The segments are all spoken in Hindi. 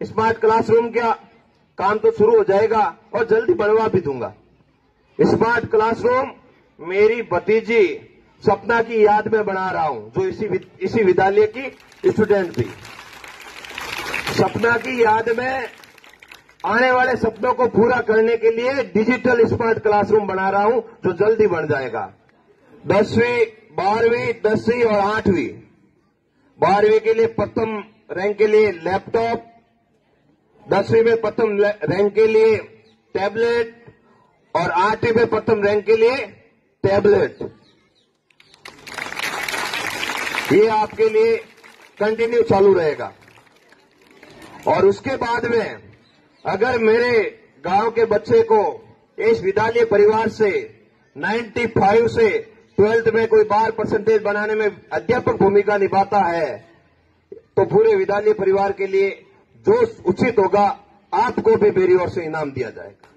स्मार्ट क्लासरूम का काम तो शुरू हो जाएगा और जल्दी बनवा भी दूंगा। स्मार्ट क्लासरूम मेरी भतीजी सपना की याद में बना रहा हूं, जो इसी विद्यालय की स्टूडेंट थी। सपना की याद में आने वाले सपनों को पूरा करने के लिए डिजिटल स्मार्ट क्लासरूम बना रहा हूं, जो जल्दी बन जाएगा। 10वीं 12वीं 10वीं और 8वीं 12वीं के लिए प्रथम रैंक के लिए लैपटॉप, 10वीं में प्रथम रैंक के लिए टैबलेट और 8वीं में प्रथम रैंक के लिए टैबलेट। ये आपके लिए कंटिन्यू चालू रहेगा। और उसके बाद में अगर मेरे गांव के बच्चे को इस विद्यालय परिवार से 95 से 12th में कोई बार परसेंटेज बनाने में अध्यापक भूमिका निभाता है, तो पूरे विद्यालय परिवार के लिए जो उचित होगा आपको भी मेरी ओर से इनाम दिया जाएगा।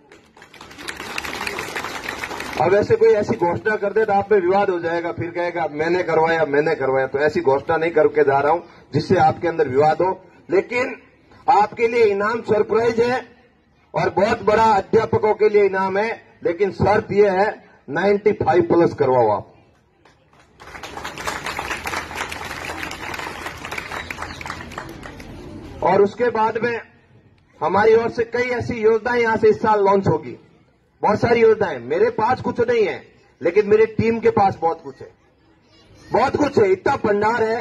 अब ऐसे कोई ऐसी घोषणा कर दे तो आप में विवाद हो जाएगा, फिर कहेगा मैंने करवाया। तो ऐसी घोषणा नहीं करके जा रहा हूं जिससे आपके अंदर विवाद हो। लेकिन आपके लिए इनाम सरप्राइज है और बहुत बड़ा अध्यापकों के लिए इनाम है, लेकिन शर्त यह है 95 प्लस करवाओ आप। और उसके बाद में हमारी ओर से कई ऐसी योजनाएं यहां से इस साल लॉन्च होगी। बहुत सारी योजनाएं, मेरे पास कुछ नहीं है, लेकिन मेरी टीम के पास बहुत कुछ है। बहुत कुछ है, इतना भंडार है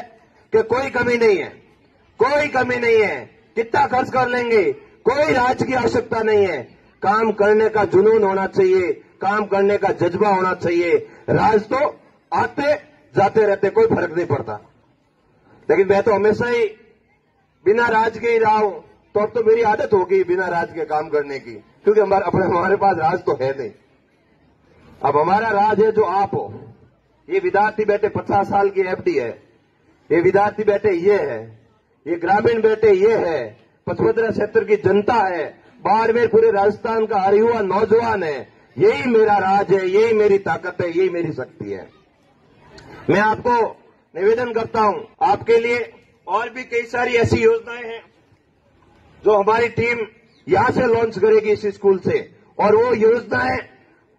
कि कोई कमी नहीं है, कोई कमी नहीं है। कितना खर्च कर लेंगे, कोई राज की आवश्यकता नहीं है। काम करने का जुनून होना चाहिए, काम करने का जज्बा होना चाहिए। राज तो आते जाते रहते, कोई फर्क नहीं पड़ता। लेकिन मैं तो हमेशा ही बिना राज के ही रहा हूं, तो अब तो मेरी आदत होगी बिना राज के काम करने की, क्योंकि हमारे पास राज तो है नहीं। अब हमारा राज है जो आप हो। ये विद्यार्थी बैठे 50 साल की एफडी है, ये विद्यार्थी बैठे ये है, ये ग्रामीण बैठे ये है, पचमढ़ी क्षेत्र की जनता है, बाड़मेर पूरे राजस्थान का हर युवा नौजवान है। यही मेरा राज है, यही मेरी ताकत है, यही मेरी शक्ति है। मैं आपको निवेदन करता हूं, आपके लिए और भी कई सारी ऐसी योजनाएं हैं जो हमारी टीम यहां से लॉन्च करेगी इस स्कूल से। और वो योजनाएं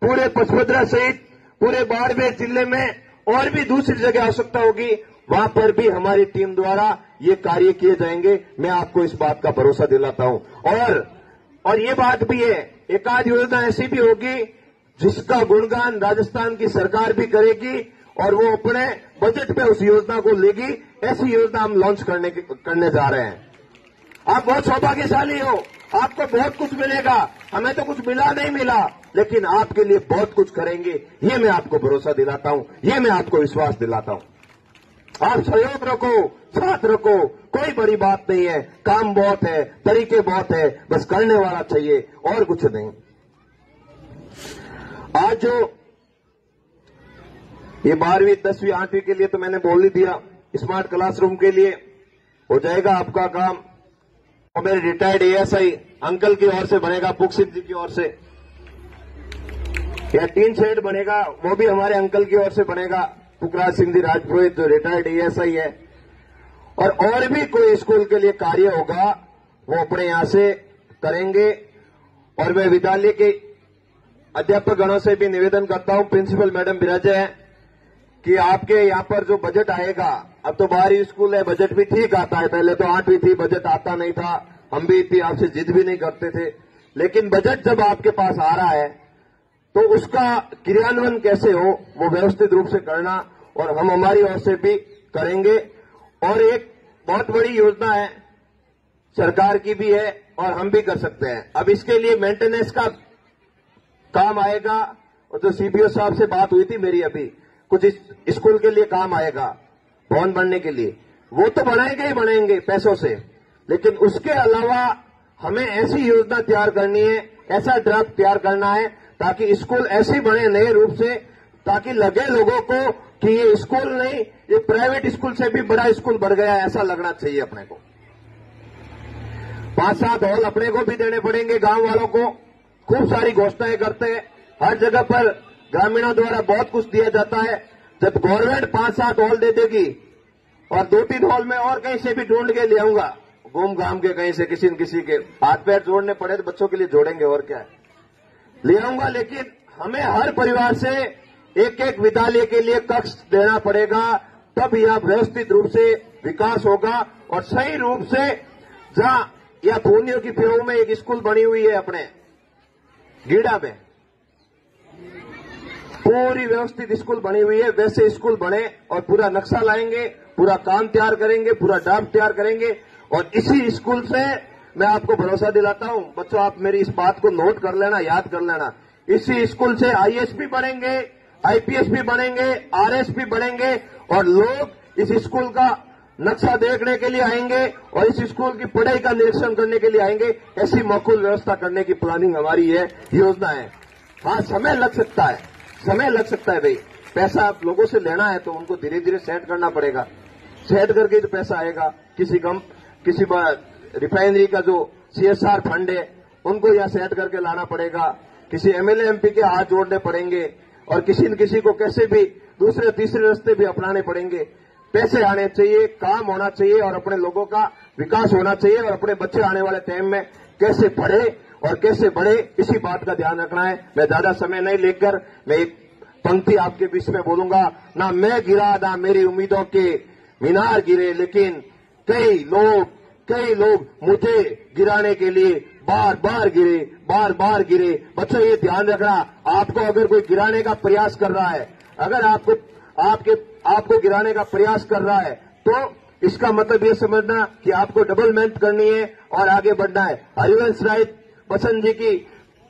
पूरे पचमढ़ी सहित पूरे बाड़मेर जिले में और भी दूसरी जगह आवश्यकता होगी, वहां पर भी हमारी टीम द्वारा ये कार्य किए जाएंगे। मैं आपको इस बात का भरोसा दिलाता हूं। और ये बात भी है, एक आध योजना ऐसी भी होगी जिसका गुणगान राजस्थान की सरकार भी करेगी और वो अपने बजट पे उस योजना को लेगी। ऐसी योजना हम लॉन्च करने जा रहे हैं। आप बहुत सौभाग्यशाली हो, आपको बहुत कुछ मिलेगा। हमें तो कुछ मिला नहीं मिला, लेकिन आपके लिए बहुत कुछ करेंगे, ये मैं आपको भरोसा दिलाता हूं, ये मैं आपको विश्वास दिलाता हूं। आप सहयोग रखो, साथ रखो, कोई बड़ी बात नहीं है। काम बहुत है, तरीके बहुत है, बस करने वाला चाहिए और कुछ नहीं। आज जो ये 12वीं 10वीं 8वीं के लिए तो मैंने बोल ही दिया, स्मार्ट क्लासरूम के लिए हो जाएगा आपका काम। और मेरे रिटायर्ड एएसआई अंकल की ओर से बनेगा, पुखसिंह जी की ओर से। या टीन शेड बनेगा, वो भी हमारे अंकल की ओर से बनेगा, पुखराज सिंह जी राजपुरोहित जो रिटायर्ड एएसआई है। और भी कोई स्कूल के लिए कार्य होगा वो अपने यहां से करेंगे। और मैं विद्यालय के अध्यापक गणों से भी निवेदन करता हूं, प्रिंसिपल मैडम विराजे हैं, कि आपके यहां पर जो बजट आएगा, अब तो 12वीं स्कूल है, बजट भी ठीक आता है। पहले तो 8वीं थी, बजट आता नहीं था, हम भी इतनी आपसे जिद भी नहीं करते थे। लेकिन बजट जब आपके पास आ रहा है तो उसका क्रियान्वयन कैसे हो वो व्यवस्थित रूप से करना, और हम हमारी ओर से भी करेंगे। और एक बहुत बड़ी योजना है, सरकार की भी है और हम भी कर सकते हैं। अब इसके लिए मेंटेनेंस का काम आएगा, और जो सीपीओ साहब से बात हुई थी मेरी अभी, कुछ स्कूल के लिए काम आएगा भवन बनने के लिए, वो तो बनाएंगे ही बनाएंगे पैसों से। लेकिन उसके अलावा हमें ऐसी योजना तैयार करनी है, ऐसा ड्राफ्ट तैयार करना है ताकि स्कूल ऐसे बने नए रूप से, ताकि लगे लोगों को कि ये स्कूल नहीं, ये प्राइवेट स्कूल से भी बड़ा स्कूल बढ़ गया, ऐसा लगना चाहिए अपने को। 5-7 हॉल अपने को भी देने पड़ेंगे, गांव वालों को। खूब सारी घोषणाएं करते हैं, हर जगह पर ग्रामीणों द्वारा बहुत कुछ दिया जाता है। जब गवर्नमेंट 5-7 हॉल दे देगी और 2-3 हॉल में और कहीं से भी ढूंढ के ले आऊंगा, घूम घाम के कहीं से किसी न किसी के हाथ पैर जोड़ने पड़े तो बच्चों के लिए जोड़ेंगे, और क्या है, ले आऊंगा। लेकिन हमें हर परिवार से एक एक विद्यालय के लिए कक्ष देना पड़ेगा, तब यह व्यवस्थित रूप से विकास होगा। और सही रूप से जहां या पूर्णियों की पेड़ों में एक स्कूल बनी हुई है अपने गीड़ा में, पूरी व्यवस्थित स्कूल बनी हुई है, वैसे स्कूल बने और पूरा नक्शा लाएंगे, पूरा काम तैयार करेंगे, पूरा ड्राफ्ट तैयार करेंगे। और इसी स्कूल से मैं आपको भरोसा दिलाता हूं बच्चों, आप मेरी इस बात को नोट कर लेना, याद कर लेना, इसी स्कूल से आईएएस भी बनेंगे, आईपीएस भी बनेंगे, आरएस भी बनेंगे। और लोग इस स्कूल का नक्शा देखने के लिए आएंगे और इस स्कूल की पढ़ाई का निरीक्षण करने के लिए आएंगे। ऐसी माकूल व्यवस्था करने की प्लानिंग हमारी है, योजना है। हाँ, समय लग सकता है, समय लग सकता है भाई। पैसा आप लोगों से लेना है तो उनको धीरे धीरे सेट करना पड़ेगा, सेट करके तो पैसा आएगा। किसी रिफाइनरी का जो सीएसआर फंड है उनको यहां सेट करके लाना पड़ेगा, किसी एमएलए एमपी के हाथ जोड़ने पड़ेंगे और किसी न किसी को कैसे भी दूसरे तीसरे रास्ते भी अपनाने पड़ेंगे। पैसे आने चाहिए, काम होना चाहिए और अपने लोगों का विकास होना चाहिए और अपने बच्चे आने वाले टाइम में कैसे पढ़े और कैसे बढ़े, इसी बात का ध्यान रखना है। मैं ज्यादा समय नहीं लेकर मैं एक पंक्ति आपके बीच में बोलूंगा। ना मैं गिरा ना मेरी उम्मीदों के मीनार गिरे, लेकिन कई लोग मुझे गिराने के लिए बार बार गिरे। बच्चों, ये ध्यान रखना, आपको अगर कोई गिराने का प्रयास कर रहा है, अगर आपको गिराने का प्रयास कर रहा है तो इसका मतलब ये समझना कि आपको डबल मेहनत करनी है और आगे बढ़ना है। हरिवंश राय बसंत जी की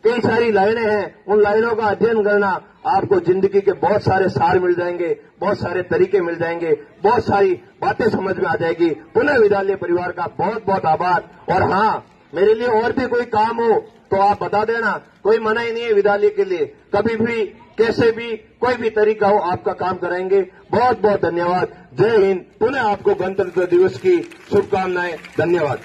कई सारी लाइनें हैं, उन लाइनों का अध्ययन करना, आपको जिंदगी के बहुत सारे सार मिल जाएंगे, बहुत सारे तरीके मिल जाएंगे, बहुत सारी बातें समझ में आ जाएगी। पुनः विद्यालय परिवार का बहुत बहुत आभार। और हाँ, मेरे लिए और भी कोई काम हो तो आप बता देना, कोई मना ही नहीं है विद्यालय के लिए, कभी भी कैसे भी कोई भी तरीका हो आपका काम कराएंगे। बहुत बहुत धन्यवाद। जय हिंद। पुनः आपको गणतंत्र दिवस की शुभकामनाएं। धन्यवाद।